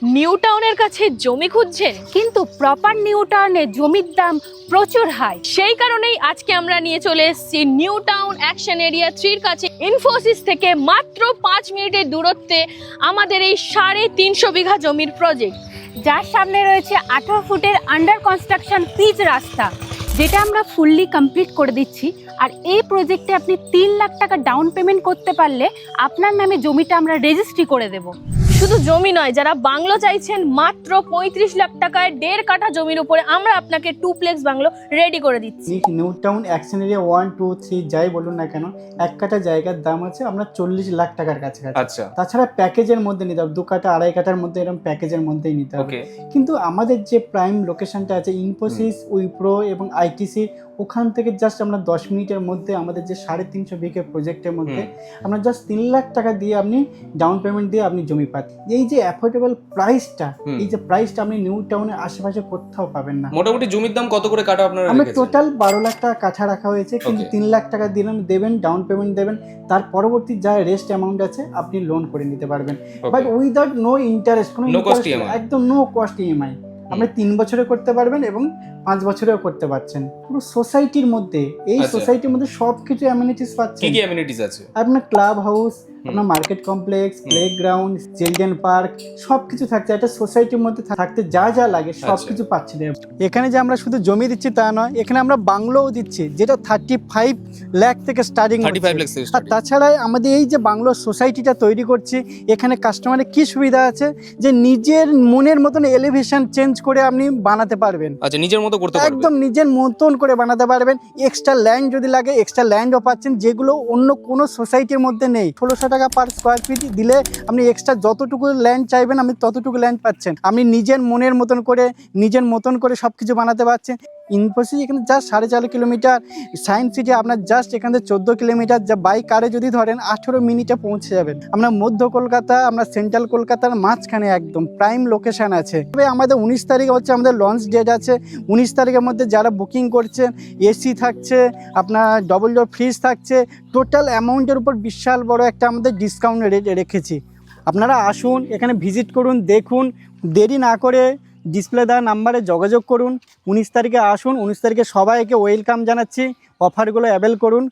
New টাউনের কাছে জমি খুঁজছেন, কিন্তু প্রপার নিউ টাউনে জমির দাম প্রচুর হাই। সেই কারণেই আজকে আমরা নিয়ে চলে এসেছি নিউ টাউন অ্যাকশন এরিয়া 3 কাছে ইনফোসিস থেকে মাত্র 5 মিনিটের দূরত্বে আমাদের এই 350 বিঘা জমির প্রজেক্ট, যার সামনে রয়েছে 18 ফুটের আন্ডার কনস্ট্রাকশন পিচ রাস্তা, যেটা আমরা ফুললি কমপ্লিট করে দিচ্ছি। আর এই প্রজেক্টে আপনি 3 লাখ টাকা ডাউন পেমেন্ট করতে পারলে আপনার নামে জমিটা আমরা রেজিস্ট্রি করে দেব। শুধু জমি নয়, যারা বাংলো চাইছেন মাত্র 35 লাখ টাকায় 1.5 কাঠা জমির উপরে আমরা আপনাকে 2 বাংলো রেডি করে দিচ্ছি। নিউ টাউন অ্যাকশন এরিয়া 1, 2, 3 যাই বলুন না কেন, 1 কাঠা জায়গার দাম আছে আমরা 40 লাখ টাকার কাছাকাছি। আচ্ছা, তাছাড়া প্যাকেজের মধ্যে নিতে হবে, 2 কাঠা 2.5 কাঠার মধ্যে এরকম প্যাকেজের মধ্যেই নিতে হবে। কিন্তু আমাদের যে প্রাইম লোকেশনটা আছে ইনফোসিস, উইপ্রো এবং আইটিসি, ওখান থেকে জাস্ট আমরা 10 মিনিটের মধ্যে আমাদের যে 350 বিঘে প্রজেক্টের মধ্যে আমরা জাস্ট 3 লাখ টাকা দিয়ে আপনি ডাউন পেমেন্ট দিয়ে আপনি জমি পাচ্ছেন। এই যে অ্যাফোর্ডেবল প্রাইসটা, এই যে প্রাইসটা আপনি নিউ টাউনের আশেপাশে কোথাও পাবেন না। মোটামুটি জমির দাম কত করে কাটা আপনারা আমরা রেখেছেন? টোটাল 12 লাখ টাকা কাঠা রাখা হয়েছে, কিন্তু 3 লাখ টাকা দেবেন ডাউন পেমেন্ট দেবেন, তার পরবর্তী যা রেস্ট অ্যামাউন্ট আছে আপনি লোন করে নিতে পারবেন, বাট উইদাউট নো ইন্টারেস্ট, কোনো একদম নো কস্ট ইএমআই। আপনি 3 বছরে করতে পারবেন এবং 5 বছরেও করতে পারছেন। পুরো সোসাইটির মধ্যে, এই সোসাইটির মধ্যে সবকিছু অ্যামিনিটিস পাচ্ছেন। কি কি অ্যামিনিটিস আছে? আপনার ক্লাব হাউস, আপনার market complex, playground, children park সবকিছু থাকছে। একটা সোসাইটির মধ্যে থাকতে যা যা লাগে সবকিছু পাচ্ছেন। এখানে যে আমরা শুধু জমি দিচ্ছি তা নয়, এখানে আমরা বাংলোও দিচ্ছি, যেটা 35 লাখ থেকে স্টার্টিং। আর তাছাড়া আমাদের এই যে বাংলো সোসাইটিটা তৈরি করছি, এখানে কাস্টমারের কি সুবিধা আছে যে নিজের মনের মতন এলিভেশন চেঞ্জ করে আপনি বানাতে পারবেন। আচ্ছা, নিজের মতো করতে পারবেন, একদম নিজের মতন করে বানাতে পারবেন। এক্সট্রা ল্যান্ড যদি লাগে এক্সট্রা ল্যান্ডও পাচ্ছেন, যেগুলো অন্য কোনো সোসাইটির মধ্যে নেই। 1600 টাকা পার স্কোয়ার ফিট দিলে আপনি এক্সট্রা যতটুকু ল্যান্ড চাইবেন আপনি ততটুকু ল্যান্ড পাচ্ছেন। আপনি নিজের মনের মতন করে সবকিছু বানাতে পারছেন। ইনফোসিস এখানে জাস্ট 4.5 কিলোমিটার, সায়েন্স সিটি আপনার জাস্ট এখান থেকে 14 কিলোমিটার, যা বাইক কারে যদি ধরেন 18 মিনিটে পৌঁছে যাবেন। আমরা মধ্য কলকাতা, আমরা সেন্ট্রাল কলকাতার মাঝখানে একদম প্রাইম লোকেশন আছে। তবে আমাদের 19 তারিখে হচ্ছে আমাদের লঞ্চ ডেট আছে। 19 তারিখের মধ্যে যারা বুকিং করছেন, এসি থাকছে, আপনার ডবল ডোর ফ্রিজ থাকছে, টোটাল অ্যামাউন্টের উপর বিশাল বড় একটা আমাদের ডিসকাউন্ট রেখেছি। আপনারা আসুন, এখানে ভিজিট করুন, দেখুন, দেরি না করে ডিসপ্লে দেওয়া নাম্বারে যোগাযোগ করুন। 19 তারিখে আসুন, 19 তারিখে সবাইকে ওয়েলকাম জানাচ্ছি, অফারগুলো অ্যাভেল করুন।